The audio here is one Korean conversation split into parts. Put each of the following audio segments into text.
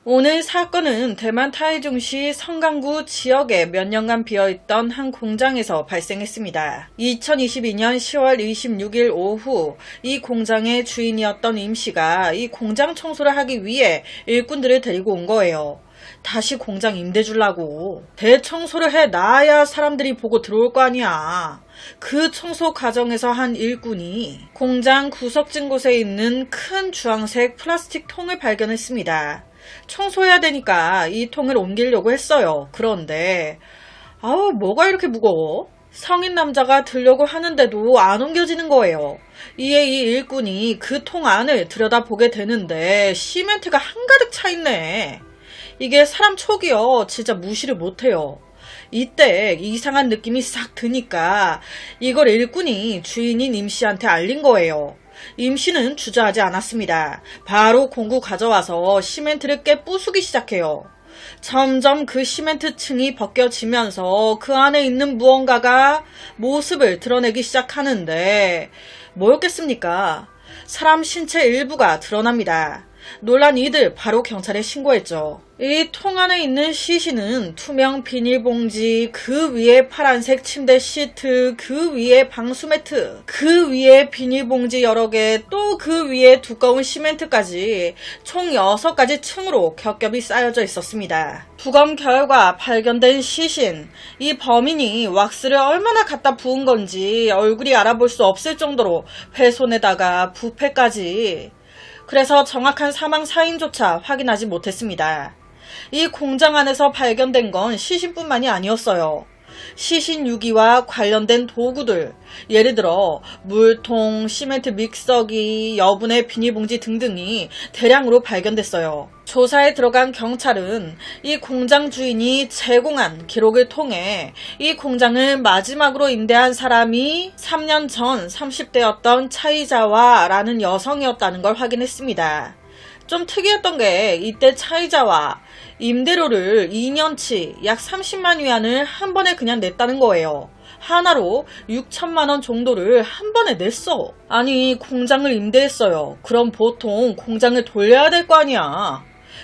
오늘 사건은 대만 타이중시 성강구 지역에 몇 년간 비어있던 한 공장에서 발생했습니다. 2022년 10월 26일 오후 이 공장의 주인이었던 임씨가 이 공장 청소를 하기 위해 일꾼들을 데리고 온 거예요. 다시 공장 임대 주려고. 대청소를 해 놔야 사람들이 보고 들어올 거 아니야. 그 청소 과정에서 한 일꾼이 공장 구석진 곳에 있는 큰 주황색 플라스틱 통을 발견했습니다. 청소해야 되니까 이 통을 옮기려고 했어요. 그런데 뭐가 이렇게 무거워? 성인 남자가 들려고 하는데도 안 옮겨지는 거예요. 이에 이 일꾼이 그 통 안을 들여다보게 되는데 시멘트가 한가득 차 있네. 이게 사람 촉이요. 진짜 무시를 못해요. 이때 이상한 느낌이 싹 드니까 이걸 일꾼이 주인인 임씨한테 알린 거예요. 임씨는 주저하지 않았습니다. 바로 공구 가져와서 시멘트를 깨 부수기 시작해요. 점점 그 시멘트 층이 벗겨지면서 그 안에 있는 무언가가 모습을 드러내기 시작하는데 뭐였겠습니까? 사람 신체 일부가 드러납니다. 놀란 이들 바로 경찰에 신고했죠. 이 통 안에 있는 시신은 투명 비닐봉지, 그 위에 파란색 침대 시트, 그 위에 방수매트, 그 위에 비닐봉지 여러 개, 또 그 위에 두꺼운 시멘트까지 총 6가지 층으로 겹겹이 쌓여져 있었습니다. 부검 결과 발견된 시신, 이 범인이 왁스를 얼마나 갖다 부은 건지 얼굴이 알아볼 수 없을 정도로 훼손에다가 부패까지. 그래서 정확한 사망 사인조차 확인하지 못했습니다. 이 공장 안에서 발견된 건 시신뿐만이 아니었어요. 시신 유기와 관련된 도구들, 예를 들어 물통, 시멘트 믹서기, 여분의 비닐봉지 등등이 대량으로 발견됐어요. 조사에 들어간 경찰은 이 공장 주인이 제공한 기록을 통해 이 공장을 마지막으로 임대한 사람이 3년 전 30대였던 차이자와라는 여성이었다는 걸 확인했습니다. 좀 특이했던 게 이때 차이자와 임대료를 2년치 약 30만 위안을 한 번에 그냥 냈다는 거예요. 하나로 6천만 원 정도를 한 번에 냈어. 아니, 공장을 임대했어요. 그럼 보통 공장을 돌려야 될 거 아니야.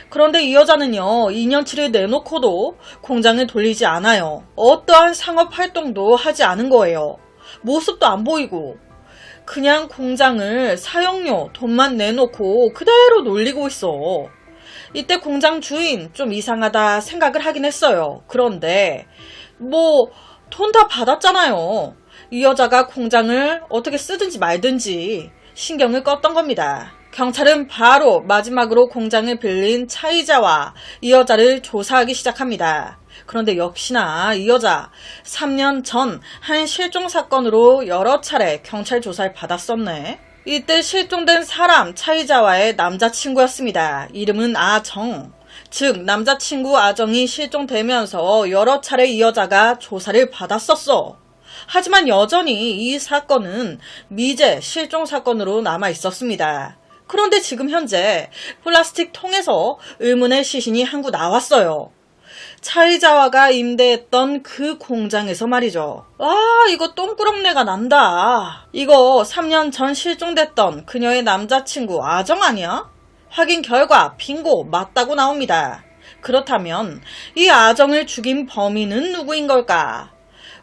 그런데 이 여자는요, 2년치를 내놓고도 공장을 돌리지 않아요. 어떠한 상업 활동도 하지 않은 거예요. 모습도 안 보이고. 그냥 공장을 사용료 돈만 내놓고 그대로 놀리고 있어. 이때 공장 주인 좀 이상하다 생각을 하긴 했어요. 그런데 돈 다 받았잖아요. 이 여자가 공장을 어떻게 쓰든지 말든지 신경을 껐던 겁니다. 경찰은 바로 마지막으로 공장을 빌린 차이자와 이 여자를 조사하기 시작합니다. 그런데 역시나 이 여자 3년 전 한 실종 사건으로 여러 차례 경찰 조사를 받았었네. 이때 실종된 사람 차이자와의 남자친구였습니다. 이름은 아정. 즉 남자친구 아정이 실종되면서 여러 차례 이 여자가 조사를 받았었어. 하지만 여전히 이 사건은 미제 실종 사건으로 남아 있었습니다. 그런데 지금 현재 플라스틱 통에서 의문의 시신이 한 구 나왔어요. 차이자와가 임대했던 그 공장에서 말이죠. 이거 똥꾸렁내가 난다. 이거 3년 전 실종됐던 그녀의 남자친구 아정 아니야? 확인 결과 빙고 맞다고 나옵니다. 그렇다면 이 아정을 죽인 범인은 누구인 걸까?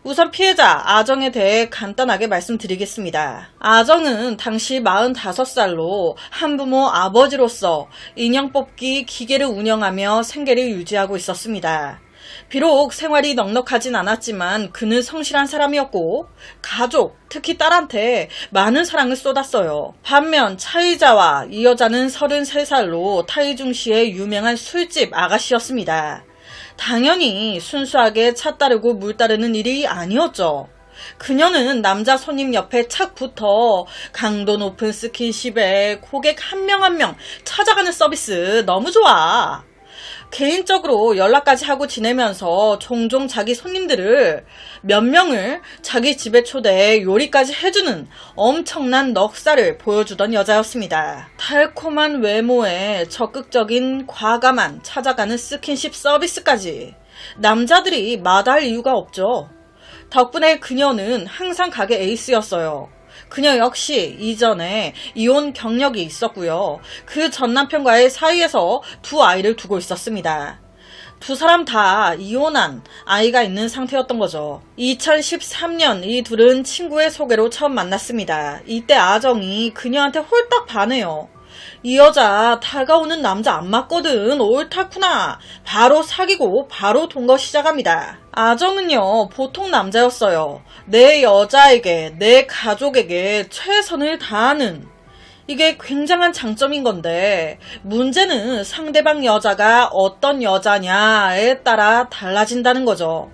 우선 피해자 아정에 대해 간단하게 말씀드리겠습니다. 아정은 당시 45살로 한부모 아버지로서 인형 뽑기 기계를 운영하며 생계를 유지하고 있었습니다. 비록 생활이 넉넉하진 않았지만 그는 성실한 사람이었고 가족, 특히 딸한테 많은 사랑을 쏟았어요. 반면 차이자와 이 여자는 33살로 타이중시의 유명한 술집 아가씨였습니다. 당연히 순수하게 차 따르고 물 따르는 일이 아니었죠. 그녀는 남자 손님 옆에 착 붙어 강도 높은 스킨십에 고객 한 명 한 명 찾아가는 서비스 너무 좋아. 개인적으로 연락까지 하고 지내면서 종종 자기 손님들을 몇 명을 자기 집에 초대해 요리까지 해주는 엄청난 넉살을 보여주던 여자였습니다. 달콤한 외모에 적극적인 과감한 찾아가는 스킨십 서비스까지 남자들이 마다할 이유가 없죠. 덕분에 그녀는 항상 가게 에이스였어요. 그녀 역시 이전에 이혼 경력이 있었고요. 그 전 남편과의 사이에서 두 아이를 두고 있었습니다. 두 사람 다 이혼한 아이가 있는 상태였던 거죠. 2013년 이 둘은 친구의 소개로 처음 만났습니다. 이때 아정이 그녀한테 홀딱 반해요. 이 여자 다가오는 남자 안 맞거든. 옳다구나. 바로 사귀고 바로 동거 시작합니다. 아정은요, 보통 남자였어요. 내 여자에게, 내 가족에게 최선을 다하는, 이게 굉장한 장점인 건데, 문제는 상대방 여자가 어떤 여자냐에 따라 달라진다는 거죠.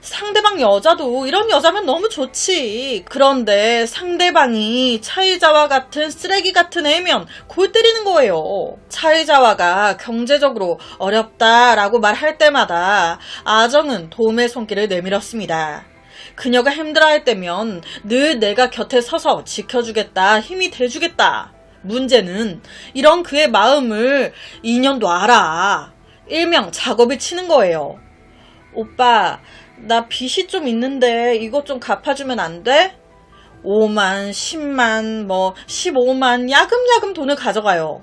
상대방 여자도 이런 여자면 너무 좋지. 그런데 상대방이 차이자와 같은 쓰레기 같은 애면 골 때리는 거예요. 차이자와가 경제적으로 어렵다라고 말할 때마다 아정은 도움의 손길을 내밀었습니다. 그녀가 힘들어할 때면 늘 내가 곁에 서서 지켜주겠다, 힘이 돼주겠다. 문제는 이런 그의 마음을 인연도 알아. 일명 작업을 치는 거예요. 오빠, 나 빚이 좀 있는데 이것 좀 갚아주면 안 돼? 5만, 10만, 15만 야금야금 돈을 가져가요.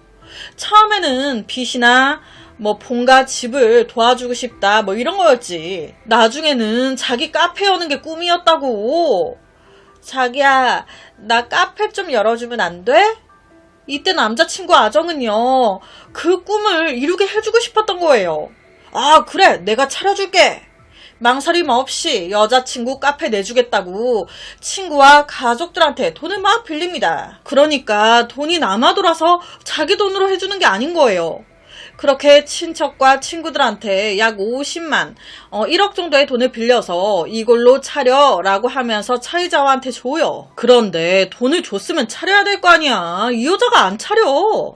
처음에는 빚이나 본가 집을 도와주고 싶다 이런 거였지. 나중에는 자기 카페 여는 게 꿈이었다고. 자기야, 나 카페 좀 열어주면 안 돼? 이때 남자친구 아정은요, 그 꿈을 이루게 해주고 싶었던 거예요. 아, 그래, 내가 차려줄게. 망설임 없이 여자친구 카페 내주겠다고 친구와 가족들한테 돈을 막 빌립니다. 그러니까 돈이 남아 돌아서 자기 돈으로 해주는 게 아닌 거예요. 그렇게 친척과 친구들한테 약 50만, 1억 정도의 돈을 빌려서 이걸로 차려라고 하면서 차이자와한테 줘요. 그런데 돈을 줬으면 차려야 될 거 아니야. 이 여자가 안 차려.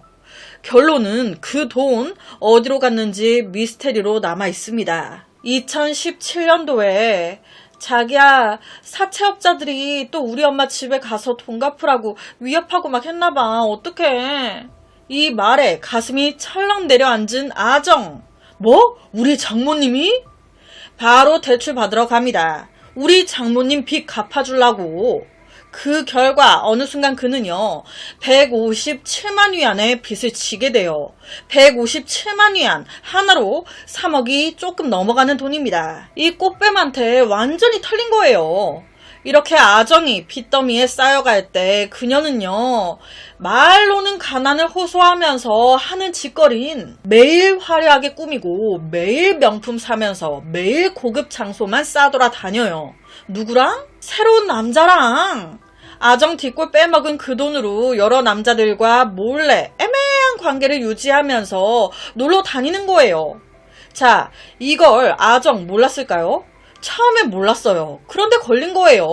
결론은 그 돈 어디로 갔는지 미스테리로 남아 있습니다. 2017년도에 자기야, 사채업자들이 또 우리 엄마 집에 가서 돈 갚으라고 위협하고 막 했나봐. 어떡해. 이 말에 가슴이 철렁 내려앉은 아정. 뭐? 우리 장모님이? 바로 대출 받으러 갑니다. 우리 장모님 빚 갚아주려고. 그 결과 어느 순간 그는요, 157만 위안의 빚을 지게 돼요. 157만 위안 하나로 3억이 조금 넘어가는 돈입니다. 이 꽃뱀한테 완전히 털린 거예요. 이렇게 아정이 빚더미에 쌓여갈 때 그녀는요, 말로는 가난을 호소하면서 하는 짓거리인 매일 화려하게 꾸미고 매일 명품 사면서 매일 고급 장소만 싸돌아 다녀요. 누구랑? 새로운 남자랑. 아정 뒷골 빼먹은 그 돈으로 여러 남자들과 몰래 애매한 관계를 유지하면서 놀러 다니는 거예요. 자, 이걸 아정 몰랐을까요? 처음엔 몰랐어요. 그런데 걸린 거예요.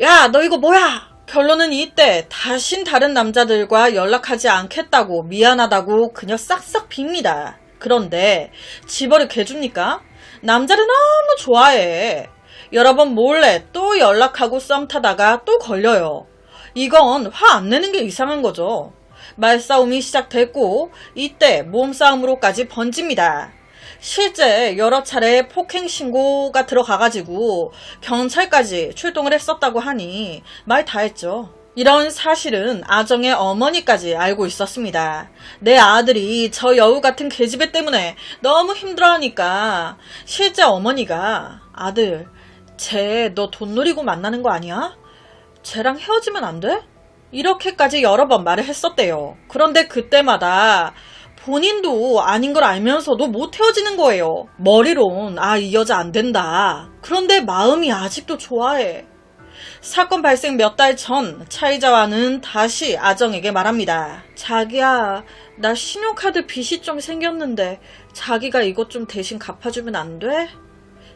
야, 너 이거 뭐야? 결론은 이때 다신 다른 남자들과 연락하지 않겠다고, 미안하다고 그녀 싹싹 빕니다. 그런데 집어를 개줍니까? 남자를 너무 좋아해. 여러 번 몰래 또 연락하고 썸 타다가 또 걸려요. 이건 화 안 내는 게 이상한 거죠. 말싸움이 시작됐고 이때 몸싸움으로까지 번집니다. 실제 여러 차례 폭행 신고가 들어가가지고 경찰까지 출동을 했었다고 하니 말 다 했죠. 이런 사실은 아정의 어머니까지 알고 있었습니다. 내 아들이 저 여우 같은 계집애 때문에 너무 힘들어하니까 실제 어머니가 아들, 쟤 너 돈 노리고 만나는 거 아니야? 쟤랑 헤어지면 안 돼? 이렇게까지 여러 번 말을 했었대요. 그런데 그때마다 본인도 아닌 걸 알면서도 못 헤어지는 거예요. 머리론 이 여자 안 된다. 그런데 마음이 아직도 좋아해. 사건 발생 몇 달 전 차이자와는 다시 아정에게 말합니다. 자기야, 나 신용카드 빚이 좀 생겼는데 자기가 이것 좀 대신 갚아주면 안 돼?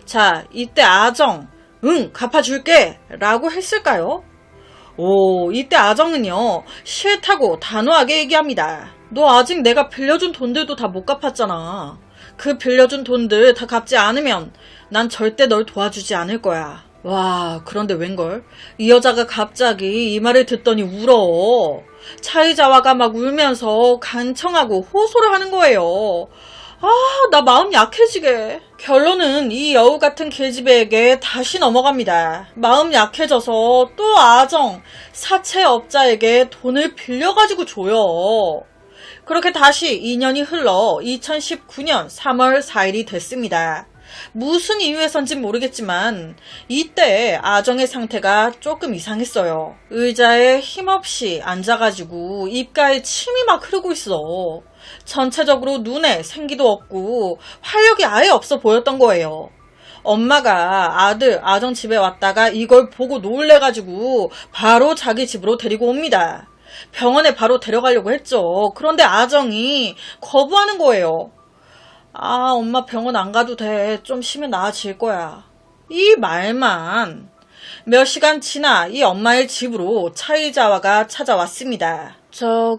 자, 이때 아정, 응, 갚아줄게 라고 했을까요? 이때 아정은요, 싫다고 단호하게 얘기합니다. 너 아직 내가 빌려준 돈들도 다 못 갚았잖아. 그 빌려준 돈들 다 갚지 않으면 난 절대 널 도와주지 않을 거야. 와, 그런데 웬걸? 이 여자가 갑자기 이 말을 듣더니 울어. 차이자와가 막 울면서 간청하고 호소를 하는 거예요. 나 마음 약해지게. 결론은 이 여우 같은 계집애에게 다시 넘어갑니다. 마음 약해져서 또 아정, 사채업자에게 돈을 빌려가지고 줘요. 그렇게 다시 2년이 흘러 2019년 3월 4일이 됐습니다. 무슨 이유에선진 모르겠지만 이때 아정의 상태가 조금 이상했어요. 의자에 힘없이 앉아가지고 입가에 침이 막 흐르고 있어. 전체적으로 눈에 생기도 없고 활력이 아예 없어 보였던 거예요. 엄마가 아들 아정 집에 왔다가 이걸 보고 놀래가지고 바로 자기 집으로 데리고 옵니다. 병원에 바로 데려가려고 했죠. 그런데 아정이 거부하는 거예요. 엄마 병원 안 가도 돼. 좀 쉬면 나아질 거야. 이 말만. 몇 시간 지나 이 엄마의 집으로 차이자와가 찾아왔습니다.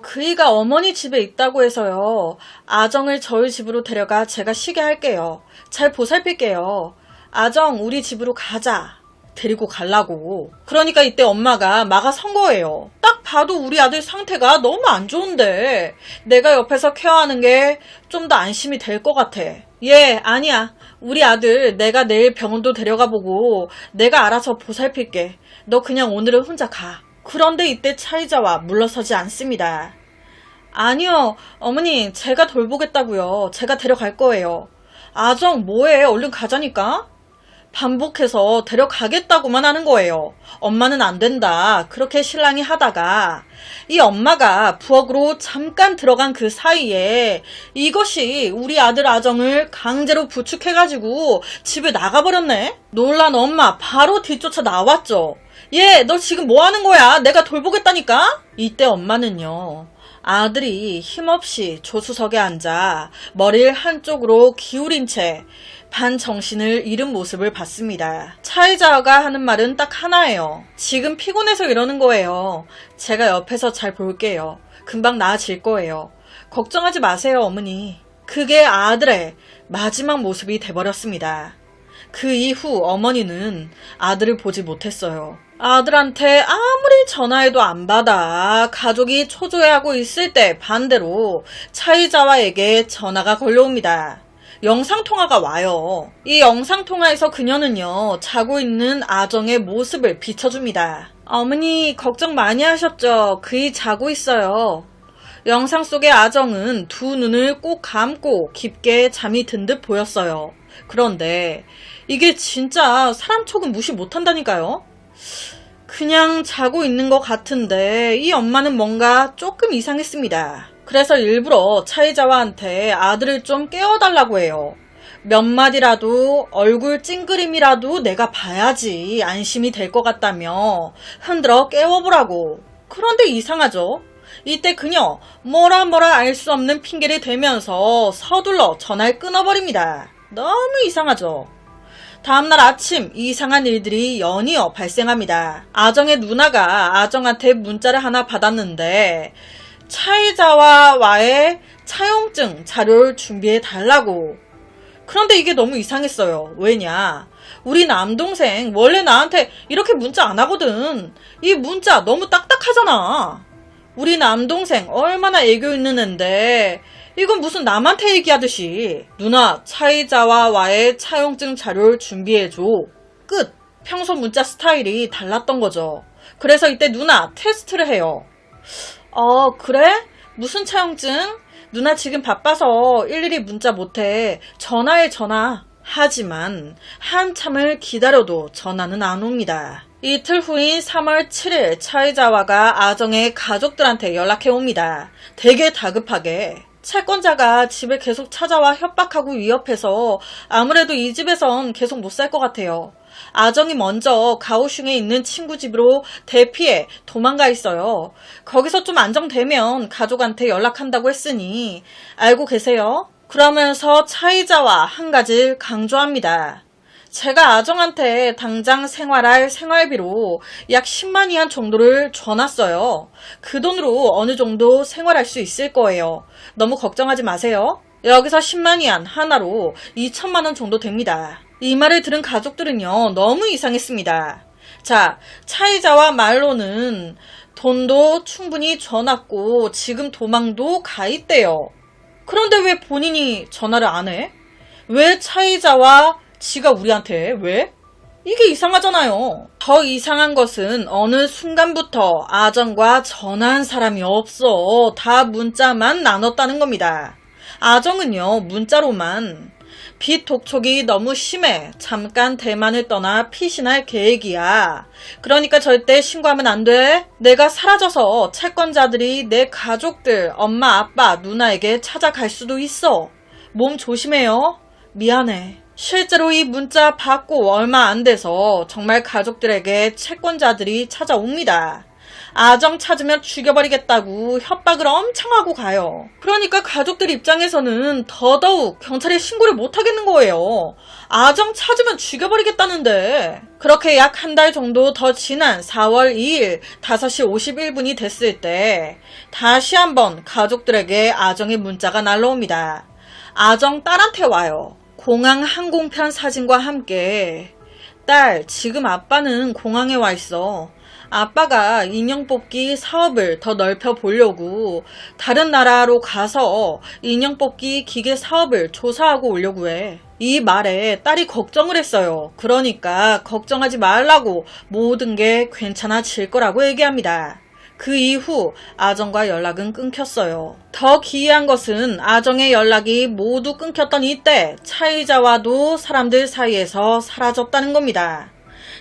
그이가 어머니 집에 있다고 해서요. 아정을 저희 집으로 데려가 제가 쉬게 할게요. 잘 보살필게요. 아정 우리 집으로 가자. 데리고 가려고. 그러니까 이때 엄마가 막아선 거예요. 딱 봐도 우리 아들 상태가 너무 안 좋은데 내가 옆에서 케어하는 게 좀 더 안심이 될 것 같아. 아니야. 우리 아들 내가 내일 병원도 데려가 보고 내가 알아서 보살필게. 너 그냥 오늘은 혼자 가. 그런데 이때 차이자와 물러서지 않습니다. 아니요. 어머니 제가 돌보겠다고요. 제가 데려갈 거예요. 아정 뭐해? 얼른 가자니까. 반복해서 데려가겠다고만 하는 거예요. 엄마는 안 된다. 그렇게 신랑이 하다가 이 엄마가 부엌으로 잠깐 들어간 그 사이에 이것이 우리 아들 아정을 강제로 부축해가지고 집에 나가버렸네. 놀란 엄마 바로 뒤쫓아 나왔죠. 너 지금 뭐 하는 거야? 내가 돌보겠다니까? 이때 엄마는요. 아들이 힘없이 조수석에 앉아 머리를 한쪽으로 기울인 채 반정신을 잃은 모습을 봤습니다. 차이자가 하는 말은 딱 하나예요. 지금 피곤해서 이러는 거예요. 제가 옆에서 잘 볼게요. 금방 나아질 거예요. 걱정하지 마세요, 어머니. 그게 아들의 마지막 모습이 돼버렸습니다. 그 이후 어머니는 아들을 보지 못했어요. 아들한테 아무리 전화해도 안 받아 가족이 초조해하고 있을 때 반대로 차이자와에게 전화가 걸려옵니다. 영상통화가 와요. 이 영상통화에서 그녀는요, 자고 있는 아정의 모습을 비춰줍니다. 어머니 걱정 많이 하셨죠? 그이 자고 있어요. 영상 속의 아정은 두 눈을 꼭 감고 깊게 잠이 든 듯 보였어요. 그런데 이게 진짜 사람 촉은 무시 못한다니까요. 그냥 자고 있는 것 같은데 이 엄마는 뭔가 조금 이상했습니다. 그래서 일부러 차이자와한테 아들을 좀 깨워달라고 해요. 몇 마디라도 얼굴 찡그림이라도 내가 봐야지 안심이 될 것 같다며 흔들어 깨워보라고. 그런데 이상하죠? 이때 그녀 뭐라 알 수 없는 핑계를 대면서 서둘러 전화를 끊어버립니다. 너무 이상하죠? 다음날 아침 이상한 일들이 연이어 발생합니다. 아정의 누나가 아정한테 문자를 하나 받았는데 차이자와의 차용증 자료를 준비해 달라고. 그런데 이게 너무 이상했어요. 왜냐? 우리 남동생 원래 나한테 이렇게 문자 안 하거든. 이 문자 너무 딱딱하잖아. 우리 남동생 얼마나 애교 있는 앤데 이건 무슨 남한테 얘기하듯이. 누나 차이자와의 차용증 자료를 준비해줘. 끝. 평소 문자 스타일이 달랐던 거죠. 그래서 이때 누나 테스트를 해요. 그래? 무슨 차용증? 누나 지금 바빠서 일일이 문자 못해. 전화해 전화. 하지만 한참을 기다려도 전화는 안 옵니다. 이틀 후인 3월 7일 차이자와가 아정의 가족들한테 연락해 옵니다. 되게 다급하게. 채권자가 집에 계속 찾아와 협박하고 위협해서 아무래도 이 집에선 계속 못 살 것 같아요. 아정이 먼저 가오슝에 있는 친구 집으로 대피해 도망가 있어요. 거기서 좀 안정되면 가족한테 연락한다고 했으니 알고 계세요? 그러면서 차이자와 한 가지를 강조합니다. 제가 아정한테 당장 생활할 생활비로 약 10만 위안 정도를 줘놨어요. 그 돈으로 어느 정도 생활할 수 있을 거예요. 너무 걱정하지 마세요. 여기서 10만 위안 하나로 2천만 원 정도 됩니다. 이 말을 들은 가족들은요, 너무 이상했습니다. 자, 차이자와 말로는 돈도 충분히 줘놨고 지금 도망도 가 있대요. 그런데 왜 본인이 전화를 안 해? 왜 차이자와 지가 우리한테 왜? 이게 이상하잖아요. 더 이상한 것은 어느 순간부터 아정과 전화한 사람이 없어. 다 문자만 나눴다는 겁니다. 아정은요, 문자로만 빚 독촉이 너무 심해. 잠깐 대만을 떠나 피신할 계획이야. 그러니까 절대 신고하면 안 돼. 내가 사라져서 채권자들이 내 가족들, 엄마, 아빠, 누나에게 찾아갈 수도 있어. 몸 조심해요. 미안해. 실제로 이 문자 받고 얼마 안 돼서 정말 가족들에게 채권자들이 찾아옵니다. 아정 찾으면 죽여버리겠다고 협박을 엄청 하고 가요. 그러니까 가족들 입장에서는 더더욱 경찰에 신고를 못하겠는 거예요. 아정 찾으면 죽여버리겠다는데. 그렇게 약 한 달 정도 더 지난 4월 2일 5시 51분이 됐을 때 다시 한번 가족들에게 아정의 문자가 날라옵니다. 아정 딸한테 와요. 공항 항공편 사진과 함께 딸, 지금 아빠는 공항에 와 있어. 아빠가 인형 뽑기 사업을 더 넓혀 보려고 다른 나라로 가서 인형 뽑기 기계 사업을 조사하고 오려고 해. 이 말에 딸이 걱정을 했어요. 그러니까 걱정하지 말라고 모든 게 괜찮아질 거라고 얘기합니다. 그 이후 아정과 연락은 끊겼어요. 더 기이한 것은 아정의 연락이 모두 끊겼던 이때 차이자와도 사람들 사이에서 사라졌다는 겁니다.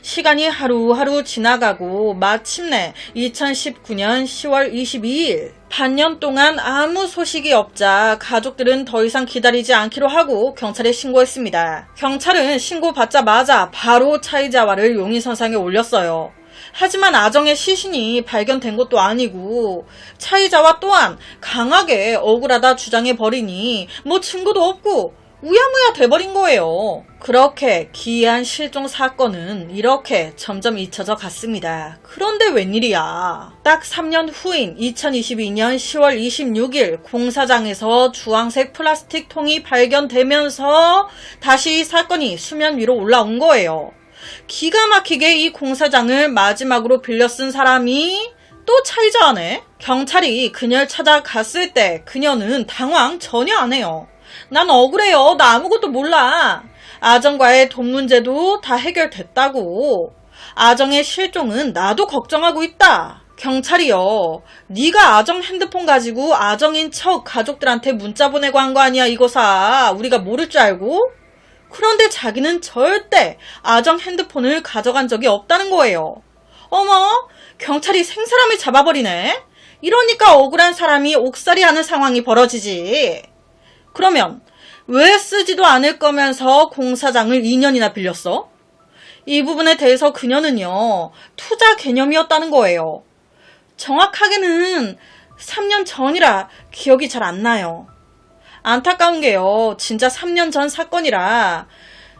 시간이 하루하루 지나가고 마침내 2019년 10월 22일 반년 동안 아무 소식이 없자 가족들은 더 이상 기다리지 않기로 하고 경찰에 신고했습니다. 경찰은 신고받자마자 바로 차이자와를 용의선상에 올렸어요. 하지만 아정의 시신이 발견된 것도 아니고 차이자와 또한 강하게 억울하다 주장해버리니 뭐 증거도 없고 우야무야 돼버린 거예요. 그렇게 기이한 실종 사건은 이렇게 점점 잊혀져 갔습니다. 그런데 웬일이야. 딱 3년 후인 2022년 10월 26일 공사장에서 주황색 플라스틱 통이 발견되면서 다시 이 사건이 수면 위로 올라온 거예요. 기가 막히게 이 공사장을 마지막으로 빌려 쓴 사람이 또 차이자네. 경찰이 그녀를 찾아갔을 때 그녀는 당황 전혀 안 해요. 난 억울해요. 나 아무것도 몰라. 아정과의 돈 문제도 다 해결됐다고. 아정의 실종은 나도 걱정하고 있다. 경찰이요. 네가 아정 핸드폰 가지고 아정인 척 가족들한테 문자 보내고 한 거 아니야 이거사. 우리가 모를 줄 알고? 그런데 자기는 절대 아정 핸드폰을 가져간 적이 없다는 거예요. 어머, 경찰이 생사람을 잡아버리네. 이러니까 억울한 사람이 옥살이하는 상황이 벌어지지. 그러면 왜 쓰지도 않을 거면서 공사장을 2년이나 빌렸어? 이 부분에 대해서 그녀는요, 투자 개념이었다는 거예요. 정확하게는 3년 전이라 기억이 잘 안 나요. 안타까운 게요, 진짜 3년 전 사건이라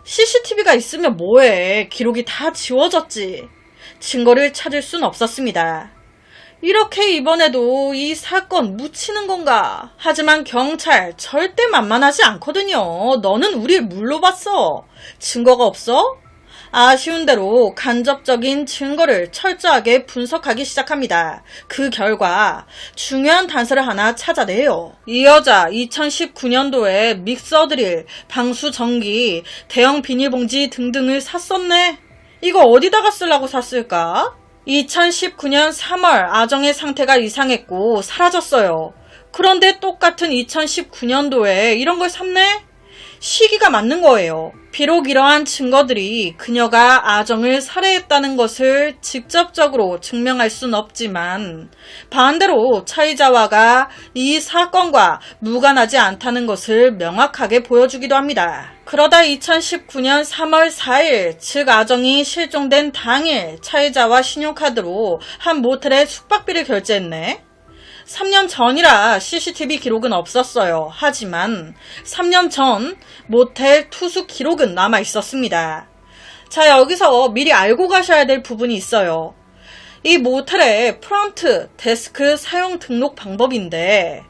CCTV가 있으면 뭐해. 기록이 다 지워졌지. 증거를 찾을 순 없었습니다. 이렇게 이번에도 이 사건 묻히는 건가? 하지만 경찰 절대 만만하지 않거든요. 너는 우릴 물러봤어. 증거가 없어? 아쉬운 대로 간접적인 증거를 철저하게 분석하기 시작합니다. 그 결과 중요한 단서를 하나 찾아내요. 이 여자 2019년도에 믹서 드릴, 방수 전기, 대형 비닐봉지 등등을 샀었네. 이거 어디다가 쓰려고 샀을까? 2019년 3월 아정의 상태가 이상했고 사라졌어요. 그런데 똑같은 2019년도에 이런 걸 샀네? 시기가 맞는 거예요. 비록 이러한 증거들이 그녀가 아정을 살해했다는 것을 직접적으로 증명할 순 없지만 반대로 차이자와가 이 사건과 무관하지 않다는 것을 명확하게 보여주기도 합니다. 그러다 2019년 3월 4일, 즉 아정이 실종된 당일 차이자와 신용카드로 한 모텔에 숙박비를 결제했네. 3년 전이라 CCTV 기록은 없었어요. 하지만 3년 전 모텔 투숙 기록은 남아 있었습니다. 자, 여기서 미리 알고 가셔야 될 부분이 있어요. 이 모텔의 프런트 데스크 사용 등록 방법인데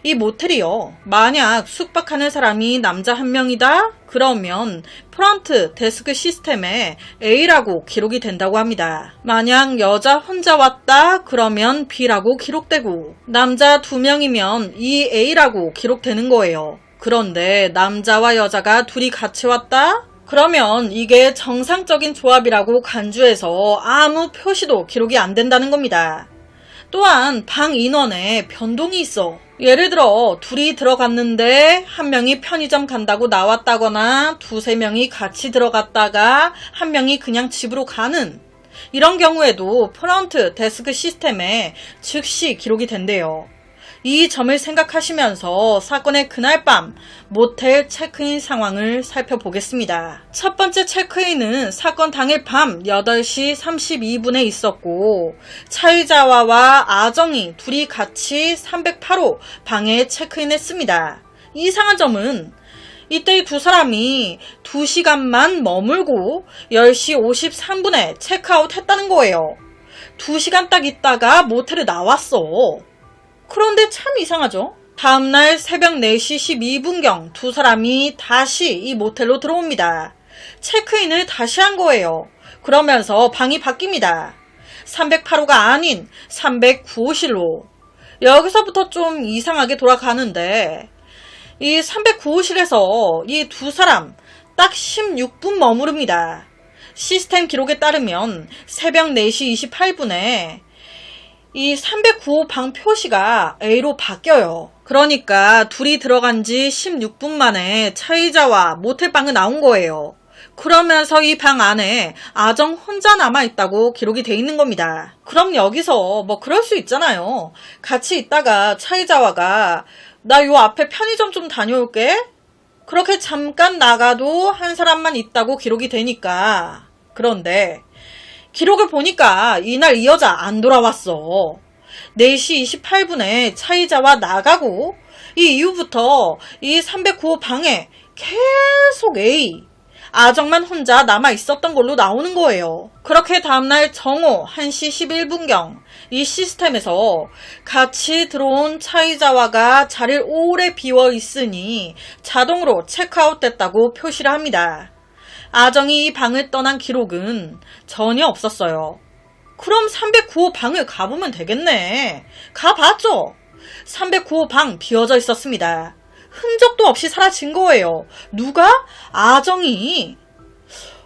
이 모텔이요. 만약 숙박하는 사람이 남자 한 명이다? 그러면 프런트 데스크 시스템에 A라고 기록이 된다고 합니다. 만약 여자 혼자 왔다? 그러면 B라고 기록되고 남자 2명이면 이 A라고 기록되는 거예요. 그런데 남자와 여자가 둘이 같이 왔다? 그러면 이게 정상적인 조합이라고 간주해서 아무 표시도 기록이 안 된다는 겁니다. 또한 방 인원에 변동이 있어. 예를 들어 둘이 들어갔는데 한 명이 편의점 간다고 나왔다거나 두세 명이 같이 들어갔다가 한 명이 그냥 집으로 가는 이런 경우에도 프런트 데스크 시스템에 즉시 기록이 된대요. 이 점을 생각하시면서 사건의 그날 밤 모텔 체크인 상황을 살펴보겠습니다. 첫 번째 체크인은 사건 당일 밤 8시 32분에 있었고 차이자와와 아정이 둘이 같이 308호 방에 체크인했습니다. 이상한 점은 이때 이 두 사람이 2시간만 머물고 10시 53분에 체크아웃 했다는 거예요. 2시간 딱 있다가 모텔에 나왔어. 그런데 참 이상하죠? 다음날 새벽 4시 12분경 두 사람이 다시 이 모텔로 들어옵니다. 체크인을 다시 한 거예요. 그러면서 방이 바뀝니다. 308호가 아닌 309호실로. 여기서부터 좀 이상하게 돌아가는데 이 309호실에서 이 두 사람 딱 16분 머무릅니다. 시스템 기록에 따르면 새벽 4시 28분에 이 309호 방 표시가 A로 바뀌어요. 그러니까 둘이 들어간 지 16분 만에 차이자와 모텔방은 나온 거예요. 그러면서 이 방 안에 아정 혼자 남아있다고 기록이 돼 있는 겁니다. 그럼 여기서 뭐 그럴 수 있잖아요. 같이 있다가 차이자와가 나 요 앞에 편의점 좀 다녀올게. 그렇게 잠깐 나가도 한 사람만 있다고 기록이 되니까. 그런데 기록을 보니까 이날 이 여자 안 돌아왔어. 4시 28분에 차이자와 나가고 이 이후부터 이 309호 방에 계속 A, 아정만 혼자 남아 있었던 걸로 나오는 거예요. 그렇게 다음날 정오 1시 11분경 이 시스템에서 같이 들어온 차이자와가 자리를 오래 비워 있으니 자동으로 체크아웃 됐다고 표시를 합니다. 아정이 이 방을 떠난 기록은 전혀 없었어요. 그럼 309호 방을 가보면 되겠네. 가봤죠? 309호 방 비어져 있었습니다. 흔적도 없이 사라진 거예요. 누가? 아정이.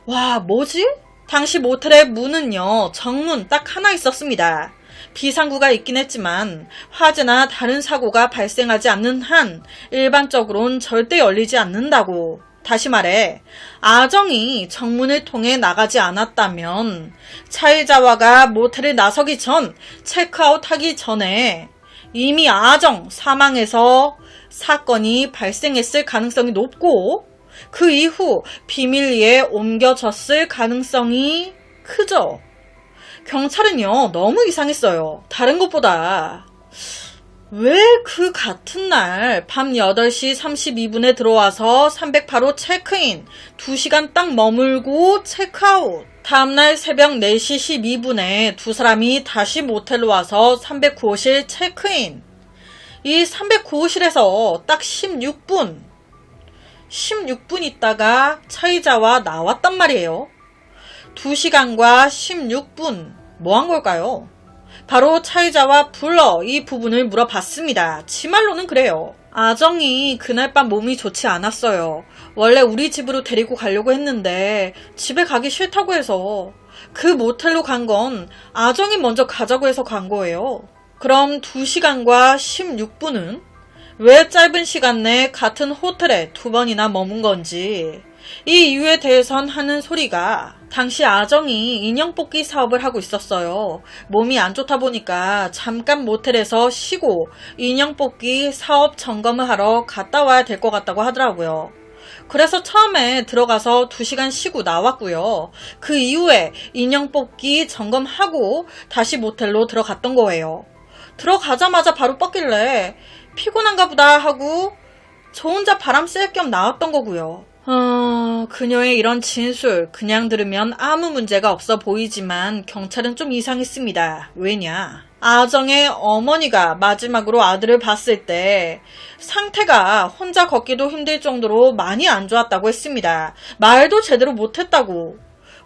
와, 뭐지? 당시 모텔의 문은요, 정문 딱 하나 있었습니다. 비상구가 있긴 했지만 화재나 다른 사고가 발생하지 않는 한 일반적으로는 절대 열리지 않는다고. 다시 말해 아정이 정문을 통해 나가지 않았다면 차이자와가 모텔에 나서기 전 체크아웃하기 전에 이미 아정 사망해서 사건이 발생했을 가능성이 높고 그 이후 비밀리에 옮겨졌을 가능성이 크죠. 경찰은요 너무 이상했어요. 다른 것보다 왜 그 같은 날 밤 8시 32분에 들어와서 308호 체크인 2시간 딱 머물고 체크아웃 다음날 새벽 4시 12분에 두 사람이 다시 모텔로 와서 309호실 체크인 이 309호실에서 딱 16분 있다가 차이자와 나왔단 말이에요. 2시간과 16분 뭐 한 걸까요? 바로 차이자와 불러 이 부분을 물어봤습니다. 지 말로는 그래요. 아정이 그날 밤 몸이 좋지 않았어요. 원래 우리 집으로 데리고 가려고 했는데 집에 가기 싫다고 해서 그 모텔로 간 건 아정이 먼저 가자고 해서 간 거예요. 그럼 2시간과 16분은 왜 짧은 시간 내 같은 호텔에 2번이나 머문 건지 이 이유에 대해선 하는 소리가 당시 아정이 인형 뽑기 사업을 하고 있었어요. 몸이 안 좋다 보니까 잠깐 모텔에서 쉬고 인형 뽑기 사업 점검을 하러 갔다 와야 될 것 같다고 하더라고요. 그래서 처음에 들어가서 2시간 쉬고 나왔고요. 그 이후에 인형 뽑기 점검하고 다시 모텔로 들어갔던 거예요. 들어가자마자 바로 뻗길래 피곤한가 보다 하고 저 혼자 바람 쐴 겸 나왔던 거고요. 그녀의 이런 진술 그냥 들으면 아무 문제가 없어 보이지만 경찰은 좀 이상했습니다. 왜냐? 아정의 어머니가 마지막으로 아들을 봤을 때 상태가 혼자 걷기도 힘들 정도로 많이 안 좋았다고 했습니다. 말도 제대로 못했다고.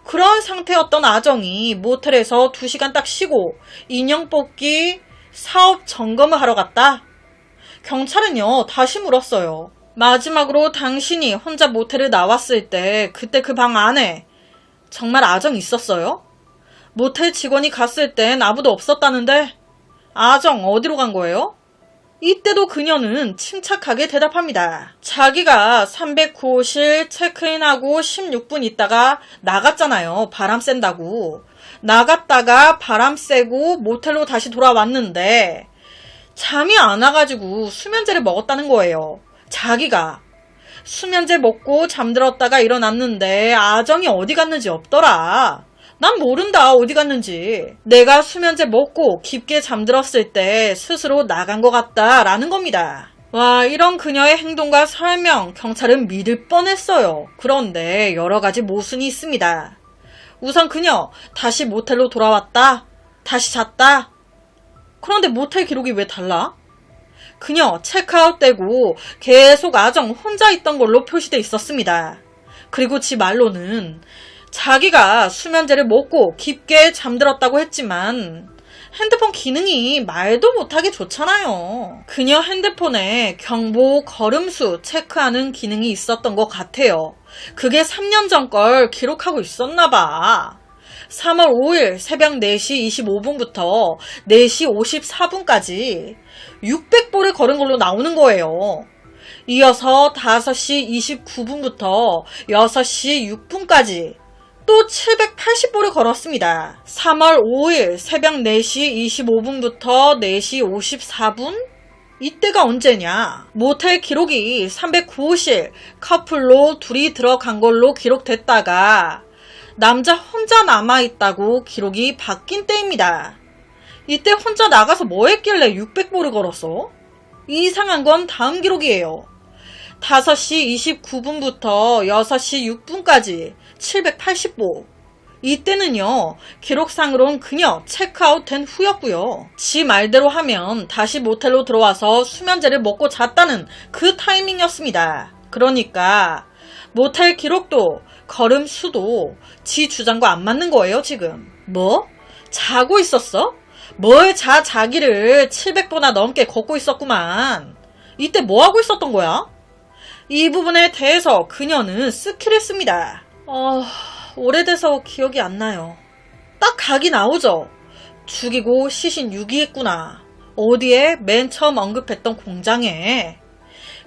그런 상태였던 아정이 모텔에서 2시간 딱 쉬고 인형 뽑기 사업 점검을 하러 갔다? 경찰은요, 다시 물었어요. 마지막으로 당신이 혼자 모텔을 나왔을 때 그때 그 방 안에 정말 아정 있었어요? 모텔 직원이 갔을 땐 아무도 없었다는데 아정 어디로 간 거예요? 이때도 그녀는 침착하게 대답합니다. 자기가 309호실 체크인하고 16분 있다가 나갔잖아요. 바람 쐰다고. 나갔다가 바람 쐬고 모텔로 다시 돌아왔는데 잠이 안 와가지고 수면제를 먹었다는 거예요. 자기가. 수면제 먹고 잠들었다가 일어났는데 아정이 어디 갔는지 없더라. 난 모른다 어디 갔는지. 내가 수면제 먹고 깊게 잠들었을 때 스스로 나간 것 같다라는 겁니다. 와, 이런 그녀의 행동과 설명 경찰은 믿을 뻔했어요. 그런데 여러 가지 모순이 있습니다. 우선 그녀 다시 모텔로 돌아왔다. 다시 잤다. 그런데 모텔 기록이 왜 달라? 그녀 체크아웃되고 계속 아정 혼자 있던 걸로 표시돼 있었습니다. 그리고 지 말로는 자기가 수면제를 먹고 깊게 잠들었다고 했지만 핸드폰 기능이 말도 못하게 좋잖아요. 그녀 핸드폰에 경보 걸음수 체크하는 기능이 있었던 것 같아요. 그게 3년 전 걸 기록하고 있었나 봐. 3월 5일 새벽 4시 25분부터 4시 54분까지 600보를 걸은 걸로 나오는 거예요. 이어서 5시 29분부터 6시 6분까지 또 780보를 걸었습니다. 3월 5일 새벽 4시 25분부터 4시 54분? 이때가 언제냐? 모텔 기록이 309호실 커플로 둘이 들어간 걸로 기록됐다가 남자 혼자 남아있다고 기록이 바뀐 때입니다. 이때 혼자 나가서 뭐 했길래 600보를 걸었어? 이상한 건 다음 기록이에요. 5시 29분부터 6시 6분까지 780보. 이때는요, 기록상으론 그녀 체크아웃 된 후였고요. 지 말대로 하면 다시 모텔로 들어와서 수면제를 먹고 잤다는 그 타이밍이었습니다. 그러니까 모텔 기록도 걸음 수도 지 주장과 안 맞는 거예요, 지금. 뭐? 자고 있었어? 뭘 자기를 700보나 넘게 걷고 있었구만. 이때 뭐 하고 있었던 거야? 이 부분에 대해서 그녀는 스킬했습니다. 오래돼서 기억이 안 나요. 딱 각이 나오죠? 죽이고 시신 유기했구나. 어디에? 맨 처음 언급했던 공장에.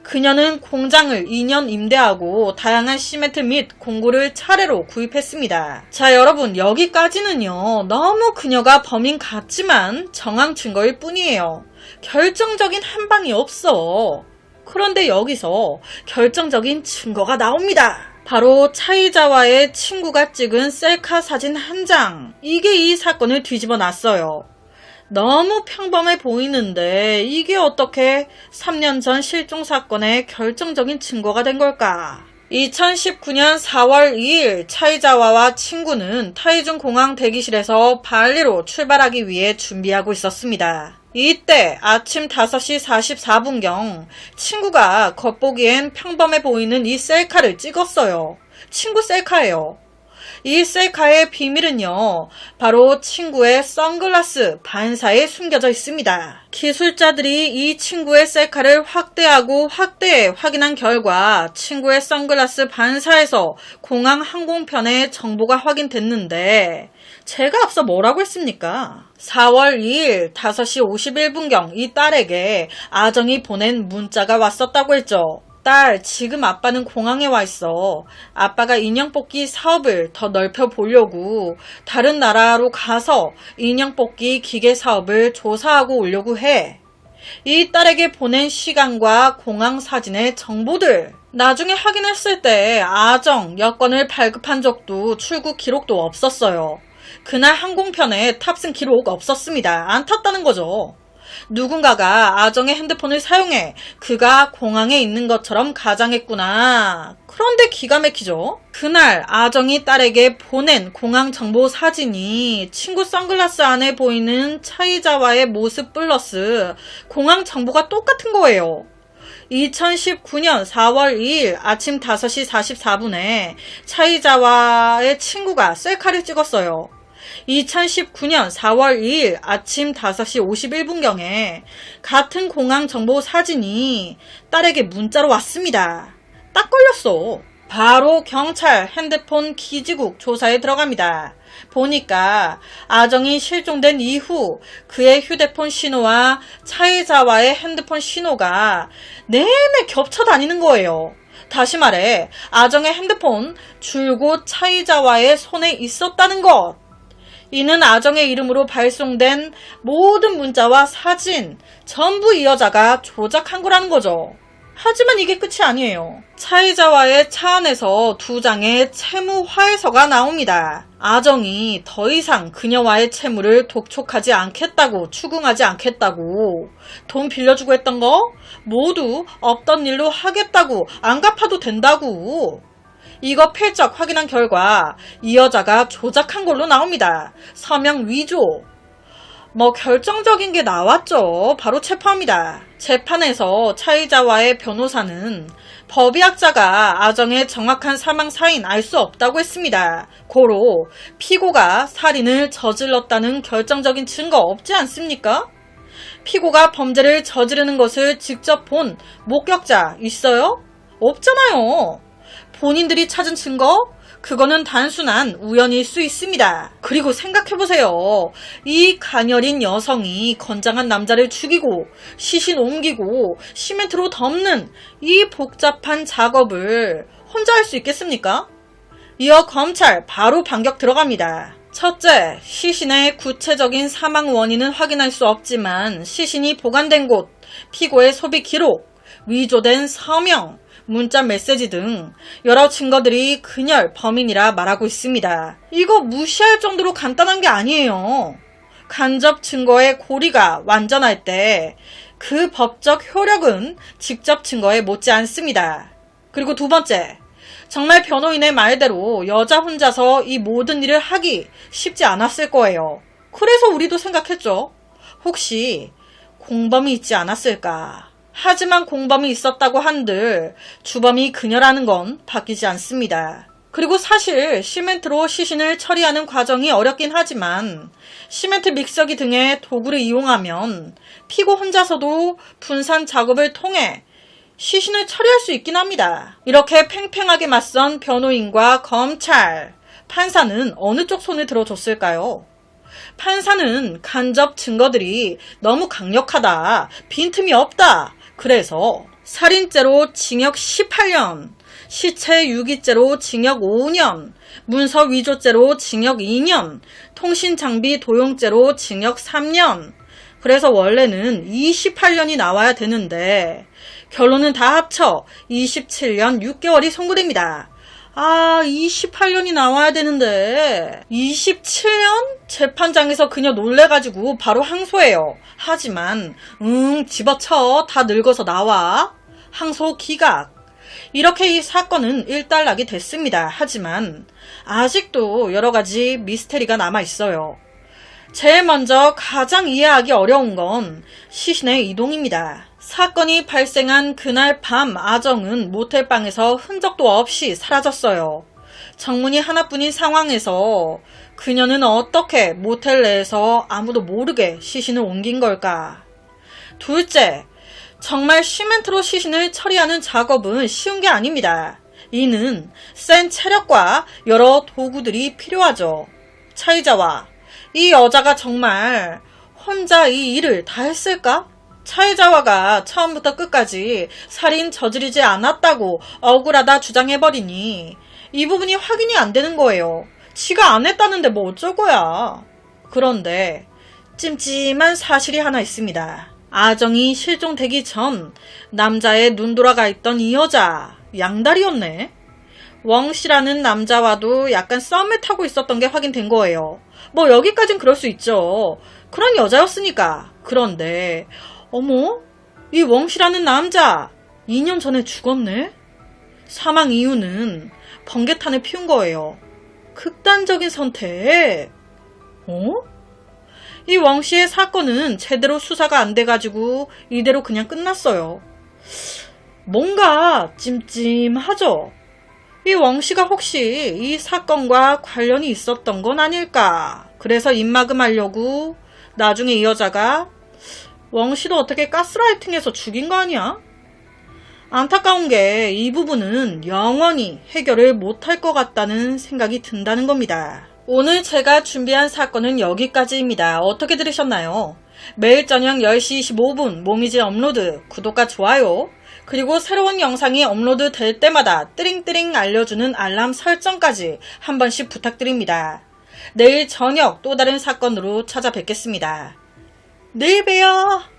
그녀는 공장을 2년 임대하고 다양한 시멘트 및 공구를 차례로 구입했습니다. 자, 여러분, 여기까지는요, 너무 그녀가 범인 같지만 정황 증거일 뿐이에요. 결정적인 한 방이 없어. 그런데 여기서 결정적인 증거가 나옵니다. 바로 차이자와의 친구가 찍은 셀카 사진 한 장. 이게 이 사건을 뒤집어 놨어요. 너무 평범해 보이는데 이게 어떻게 3년 전 실종 사건의 결정적인 증거가 된 걸까? 2019년 4월 2일 차이자와와 친구는 타이중 공항 대기실에서 발리로 출발하기 위해 준비하고 있었습니다. 이때 아침 5시 44분경 친구가 겉보기엔 평범해 보이는 이 셀카를 찍었어요. 친구 셀카예요. 이 셀카의 비밀은요, 바로 친구의 선글라스 반사에 숨겨져 있습니다. 기술자들이 이 친구의 셀카를 확대하고 확인한 결과 친구의 선글라스 반사에서 공항 항공편의 정보가 확인됐는데 제가 앞서 뭐라고 했습니까? 4월 2일 5시 51분경 이 딸에게 아정이 보낸 문자가 왔었다고 했죠. 딸, 지금 아빠는 공항에 와 있어. 아빠가 인형 뽑기 사업을 더 넓혀 보려고 다른 나라로 가서 인형 뽑기 기계 사업을 조사하고 오려고 해. 이 딸에게 보낸 시간과 공항 사진의 정보들. 나중에 확인했을 때 아정 여권을 발급한 적도 출국 기록도 없었어요. 그날 항공편에 탑승 기록 없었습니다. 안 탔다는 거죠. 누군가가 아정의 핸드폰을 사용해 그가 공항에 있는 것처럼 가장했구나. 그런데 기가 막히죠? 그날 아정이 딸에게 보낸 공항 정보 사진이 친구 선글라스 안에 보이는 차이자와의 모습 플러스 공항 정보가 똑같은 거예요. 2019년 4월 2일 아침 5시 44분에 차이자와의 친구가 셀카를 찍었어요. 2019년 4월 2일 아침 5시 51분경에 같은 공항 정보 사진이 딸에게 문자로 왔습니다. 딱 걸렸어. 바로 경찰 핸드폰 기지국 조사에 들어갑니다. 보니까 아정이 실종된 이후 그의 휴대폰 신호와 차이자와의 핸드폰 신호가 내내 겹쳐 다니는 거예요. 다시 말해 아정의 핸드폰 줄곧 차이자와의 손에 있었다는 것. 이는 아정의 이름으로 발송된 모든 문자와 사진 전부 이 여자가 조작한 거라는 거죠. 하지만 이게 끝이 아니에요. 차이자와의 차 안에서 2장의 채무 화해서가 나옵니다. 아정이 더 이상 그녀와의 채무를 독촉하지 않겠다고, 추궁하지 않겠다고, 돈 빌려주고 했던 거 모두 없던 일로 하겠다고, 안 갚아도 된다고. 이거 필적 확인한 결과 이 여자가 조작한 걸로 나옵니다. 서명 위조. 결정적인 게 나왔죠. 바로 체포합니다. 재판에서 차이자와의 변호사는 법의학자가 아정의 정확한 사망 사인 알 수 없다고 했습니다. 고로 피고가 살인을 저질렀다는 결정적인 증거 없지 않습니까? 피고가 범죄를 저지르는 것을 직접 본 목격자 있어요? 없잖아요. 본인들이 찾은 증거? 그거는 단순한 우연일 수 있습니다. 그리고 생각해보세요. 이 가녀린 여성이 건장한 남자를 죽이고 시신 옮기고 시멘트로 덮는 이 복잡한 작업을 혼자 할 수 있겠습니까? 이어 검찰 바로 반격 들어갑니다. 첫째, 시신의 구체적인 사망 원인은 확인할 수 없지만 시신이 보관된 곳, 피고의 소비 기록, 위조된 서명, 문자 메시지 등 여러 증거들이 그녀를 범인이라 말하고 있습니다. 이거 무시할 정도로 간단한 게 아니에요. 간접 증거의 고리가 완전할 때 그 법적 효력은 직접 증거에 못지 않습니다. 그리고 두 번째, 정말 변호인의 말대로 여자 혼자서 이 모든 일을 하기 쉽지 않았을 거예요. 그래서 우리도 생각했죠. 혹시 공범이 있지 않았을까? 하지만 공범이 있었다고 한들 주범이 그녀라는 건 바뀌지 않습니다. 그리고 사실 시멘트로 시신을 처리하는 과정이 어렵긴 하지만 시멘트 믹서기 등의 도구를 이용하면 피고 혼자서도 분산 작업을 통해 시신을 처리할 수 있긴 합니다. 이렇게 팽팽하게 맞선 변호인과 검찰, 판사는 어느 쪽 손을 들어줬을까요? 판사는 간접 증거들이 너무 강력하다, 빈틈이 없다, 그래서 살인죄로 징역 18년, 시체 유기죄로 징역 5년, 문서 위조죄로 징역 2년, 통신장비 도용죄로 징역 3년. 그래서 원래는 28년이 나와야 되는데 결론은 다 합쳐 27년 6개월이 선고됩니다. 28년이 나와야 되는데 27년? 재판장에서 그녀 놀래가지고 바로 항소해요. 하지만 집어쳐, 다 늙어서 나와. 항소 기각. 이렇게 이 사건은 일단락이 됐습니다. 하지만 아직도 여러가지 미스테리가 남아있어요. 제일 먼저 가장 이해하기 어려운 건 시신의 이동입니다. 사건이 발생한 그날 밤 아정은 모텔방에서 흔적도 없이 사라졌어요. 정문이 하나뿐인 상황에서 그녀는 어떻게 모텔 내에서 아무도 모르게 시신을 옮긴 걸까? 둘째, 정말 시멘트로 시신을 처리하는 작업은 쉬운 게 아닙니다. 이는 센 체력과 여러 도구들이 필요하죠. 차이자와 이 여자가 정말 혼자 이 일을 다 했을까? 차이자와가 처음부터 끝까지 살인 저지르지 않았다고 억울하다 주장해버리니 이 부분이 확인이 안 되는 거예요. 지가 안 했다는데 뭐 어쩔 거야. 그런데 찜찜한 사실이 하나 있습니다. 아정이 실종되기 전 남자의 눈 돌아가 있던 이 여자 양다리였네. 웡 씨라는 남자와도 약간 썸을 타고 있었던 게 확인된 거예요. 뭐 여기까진 그럴 수 있죠. 그런 여자였으니까. 그런데 어머? 이 웡 씨라는 남자 2년 전에 죽었네? 사망 이유는 번개탄을 피운 거예요. 극단적인 선택. 어? 이 웡 씨의 사건은 제대로 수사가 안 돼가지고 이대로 그냥 끝났어요. 뭔가 찜찜하죠? 이 웡 씨가 혹시 이 사건과 관련이 있었던 건 아닐까? 그래서 입막음하려고 나중에 이 여자가 웡 씨도 어떻게 가스라이팅해서 죽인 거 아니야? 안타까운 게 이 부분은 영원히 해결을 못할 것 같다는 생각이 든다는 겁니다. 오늘 제가 준비한 사건은 여기까지입니다. 어떻게 들으셨나요? 매일 저녁 10시 25분 모미지 업로드, 구독과 좋아요, 그리고 새로운 영상이 업로드 될 때마다 띠링띠링 알려주는 알람 설정까지 한 번씩 부탁드립니다. 내일 저녁 또 다른 사건으로 찾아뵙겠습니다. 내일 봬요.